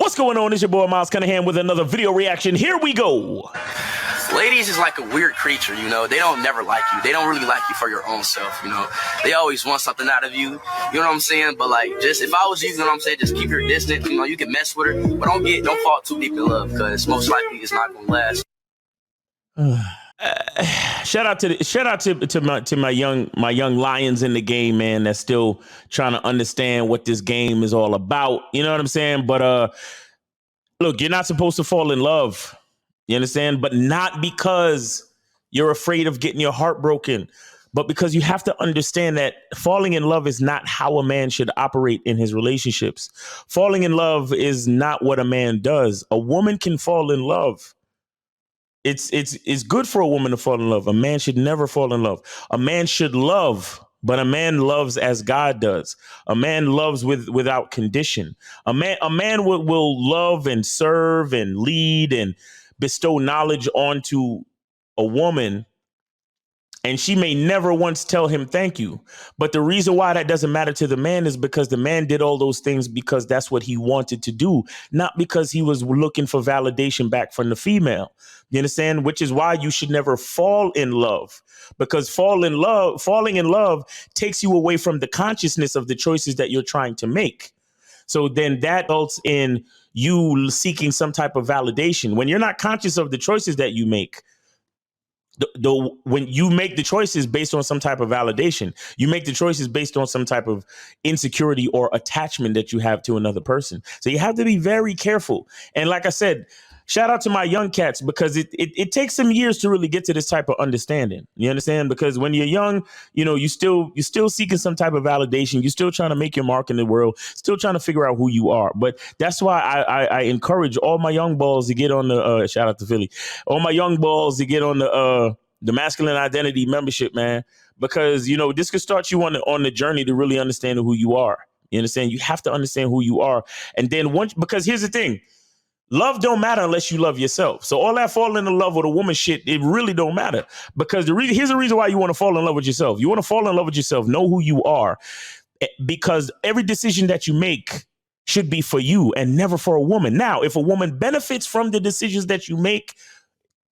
What's going on? It's your boy Miles Cunningham with another video reaction. Here we go. Ladies is like a weird creature, you know. They don't never like you. They don't really like you for your own self, you know. They always want something out of you, you know what I'm saying? But like, just if I was you, you know what I'm saying, just keep your distance. You know, you can mess with her, but don't fall too deep in love, because most likely it's not gonna last. Shout out to my young lions in the game, man. That's still trying to understand what this game is all about. You know what I'm saying? But look, you're not supposed to fall in love. You understand? But not because you're afraid of getting your heart broken, but because you have to understand that falling in love is not how a man should operate in his relationships. Falling in love is not what a man does. A woman can fall in love. It's good for a woman to fall in love. A man should never fall in love. A man should love, but a man loves as God does. A man loves without condition. A man will love and serve and lead and bestow knowledge onto a woman, and she may never once tell him thank you. But the reason why that doesn't matter to the man is because the man did all those things because that's what he wanted to do, not because he was looking for validation back from the female. You understand? Which is why you should never fall in love, because falling in love takes you away from the consciousness of the choices that you're trying to make. So then that results in you seeking some type of validation when you're not conscious of the choices that you make. When you make the choices based on some type of validation, you make the choices based on some type of insecurity or attachment that you have to another person. So you have to be very careful. And like I said, shout out to my young cats, because it takes some years to really get to this type of understanding. You understand? Because when you're young, you know, you're still seeking some type of validation. You're still trying to make your mark in the world, still trying to figure out who you are. But that's why I encourage all my young balls to get on the shout out to Philly, all my young balls to get on the masculine identity membership, man, because, you know, this could start you on the journey to really understand who you are. You understand? You have to understand who you are. And then because here's the thing. Love don't matter unless you love yourself. So all that falling in love with a woman shit, it really don't matter, because here's the reason why you want to fall in love with yourself. You want to fall in love with yourself, know who you are, because every decision that you make should be for you and never for a woman. Now, if a woman benefits from the decisions that you make,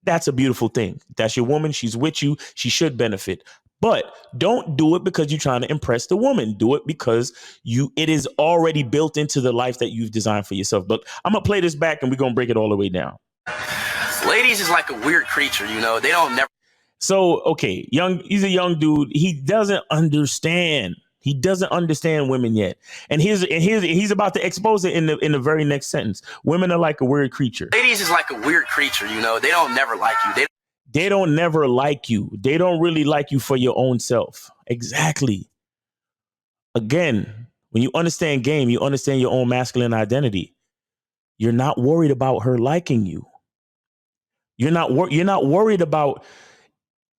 that's a beautiful thing. That's your woman. She's with you. She should benefit. But don't do it because you're trying to impress the woman. Do it because it is already built into the life that you've designed for yourself. But I'm going to play this back and we're going to break it all the way down. Ladies is like a weird creature, you know. They don't never. So, okay, he's a young dude. He doesn't understand. He doesn't understand women yet. And he's about to expose it in the very next sentence. Women are like a weird creature. Ladies is like a weird creature, you know. They don't never like you. They don't never like you. They don't really like you for your own self. Exactly. Again, when you understand game, you understand your own masculine identity. You're not worried about her liking you. You're not worried about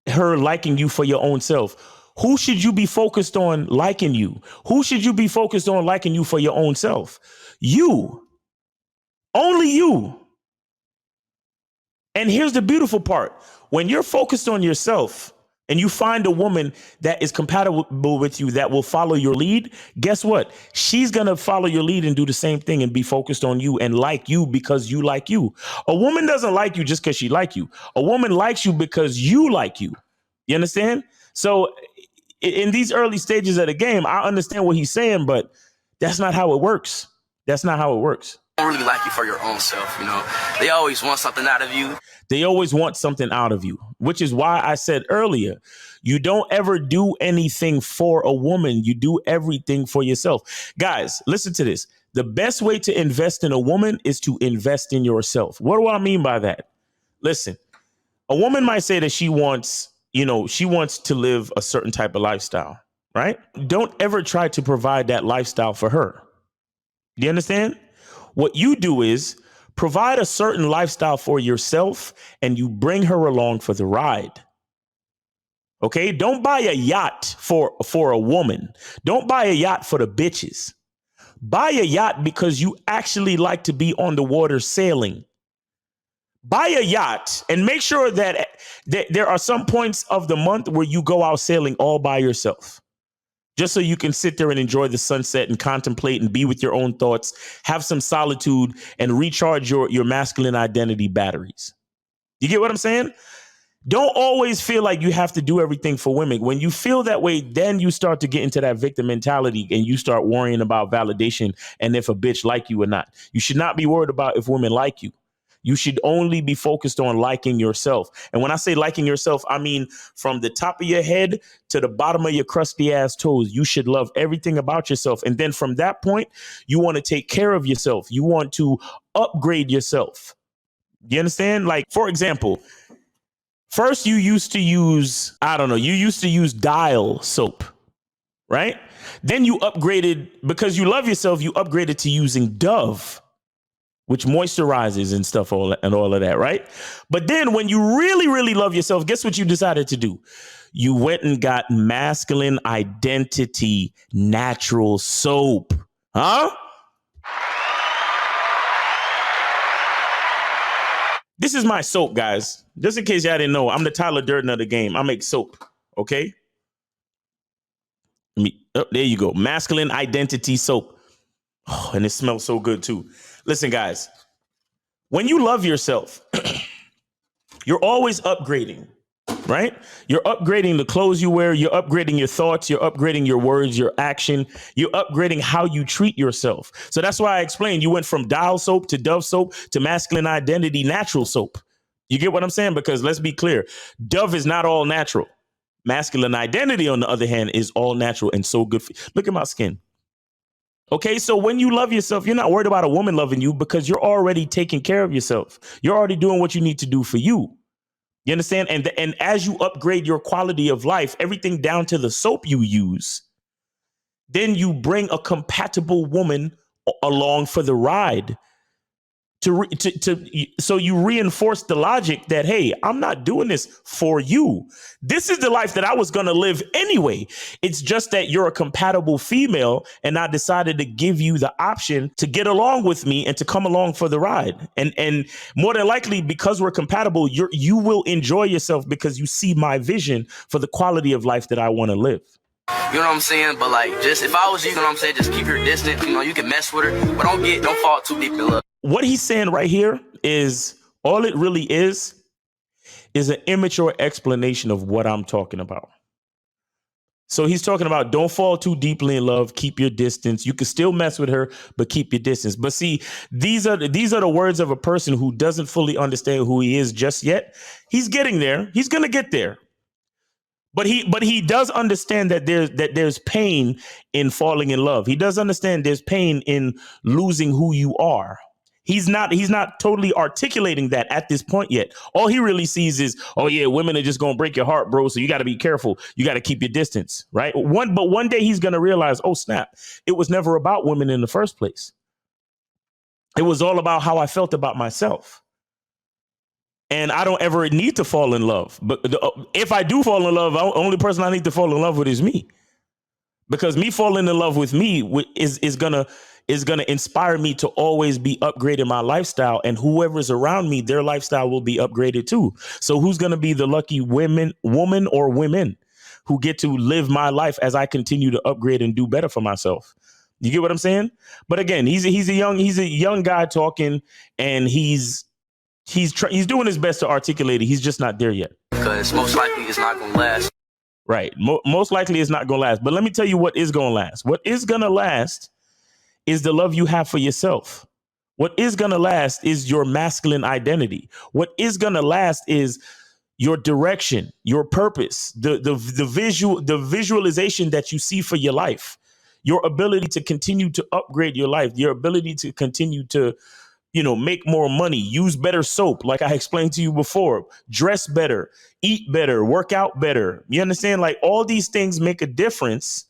her liking you for your own self. Who should you be focused on liking you? Who should you be focused on liking you for your own self? You. Only you. And here's the beautiful part. When you're focused on yourself and you find a woman that is compatible with you, that will follow your lead, guess what? She's going to follow your lead and do the same thing and be focused on you and like you because you like you. A woman doesn't like you just because she like you. A woman likes you because you like you. You understand? So in these early stages of the game, I understand what he's saying, but that's not how it works. That's not how it works. Don't really like you for your own self, you know. They always want something out of you. They always want something out of you, which is why I said earlier, you don't ever do anything for a woman. You do everything for yourself. Guys, listen to this. The best way to invest in a woman is to invest in yourself. What do I mean by that? Listen, a woman might say that she wants to live a certain type of lifestyle, right? Don't ever try to provide that lifestyle for her. Do you understand? What you do is provide a certain lifestyle for yourself and you bring her along for the ride. Okay? Don't buy a yacht for a woman. Don't buy a yacht for the bitches. Buy a yacht because you actually like to be on the water sailing. Buy a yacht and make sure that there are some points of the month where you go out sailing all by yourself. just so you can sit there and enjoy the sunset and contemplate and be with your own thoughts, have some solitude and recharge your masculine identity batteries. You get what I'm saying? Don't always feel like you have to do everything for women. When you feel that way, then you start to get into that victim mentality and you start worrying about validation and if a bitch like you or not. You should not be worried about if women like you. You should only be focused on liking yourself. And when I say liking yourself, I mean from the top of your head to the bottom of your crusty ass toes. You should love everything about yourself. And then from that point, you want to take care of yourself. You want to upgrade yourself. You understand? Like, for example, first you used to use, you used to use Dial soap, right? Then you upgraded, because you love yourself, you upgraded to using Dove, which moisturizes and stuff, all of that, right? But then when you really, really love yourself, guess what you decided to do? You went and got masculine identity natural soap. Huh? This is my soap, guys. Just in case y'all didn't know, I'm the Tyler Durden of the game. I make soap, okay? There you go. Masculine identity soap. Oh, and it smells so good too. Listen, guys, when you love yourself, you're always upgrading, right? You're upgrading the clothes you wear. You're upgrading your thoughts. You're upgrading your words, your action. You're upgrading how you treat yourself. So that's why I explained you went from Dial soap to Dove soap to masculine identity natural soap. You get what I'm saying? Because let's be clear, Dove is not all natural. Masculine identity, on the other hand, is all natural and so good. Look at my skin. Okay, so when you love yourself, you're not worried about a woman loving you because you're already taking care of yourself. You're already doing what you need to do for you. You understand? And as you upgrade your quality of life, everything down to the soap you use, then you bring a compatible woman along for the ride. So you reinforce the logic that, hey, I'm not doing this for you. This is the life that I was going to live anyway. It's just that you're a compatible female and I decided to give you the option to get along with me and to come along for the ride. And more than likely, because we're compatible, you will enjoy yourself because you see my vision for the quality of life that I want to live. You know what I'm saying? But like, just if I was you, you know what I'm saying, just keep your distance. You know, you can mess with her, but don't fall too deep in love. What he's saying right here is all it really is an immature explanation of what I'm talking about. So he's talking about don't fall too deeply in love. Keep your distance. You can still mess with her, but keep your distance. But see, these are the words of a person who doesn't fully understand who he is just yet. He's getting there. He's going to get there. But he does understand that there's pain in falling in love. He does understand there's pain in losing who you are. He's not totally articulating that at this point yet. All he really sees is, oh yeah, women are just gonna break your heart, bro. So you got to be careful. You got to keep your distance, right? But one day he's gonna realize, oh snap, it was never about women in the first place. It was all about how I felt about myself. And I don't ever need to fall in love. But if I do fall in love, the only person I need to fall in love with is me. Because me falling in love with me is gonna inspire me to always be upgrading my lifestyle, and whoever's around me, their lifestyle will be upgraded too. So who's gonna be the lucky woman or women who get to live my life as I continue to upgrade and do better for myself? You get what I'm saying? But again, he's a young guy talking, and he's doing his best to articulate it. He's just not there yet. Because most likely it's not gonna last. Right. Most likely it's not going to last. But let me tell you what is going to last. What is going to last is the love you have for yourself. What is going to last is your masculine identity. What is going to last is your direction, your purpose, the visualization that you see for your life, your ability to continue to upgrade your life, your ability to continue to make more money, use better soap, like I explained to you before, dress better, eat better, work out better. You understand? Like all these things make a difference,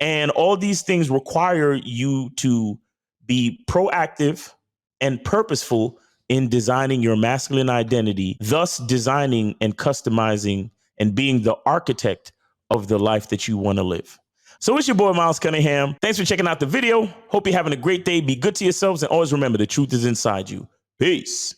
and all these things require you to be proactive and purposeful in designing your masculine identity, thus designing and customizing and being the architect of the life that you want to live. So it's your boy, Miles Cunningham. Thanks for checking out the video. Hope you're having a great day. Be good to yourselves, and always remember the truth is inside you. Peace.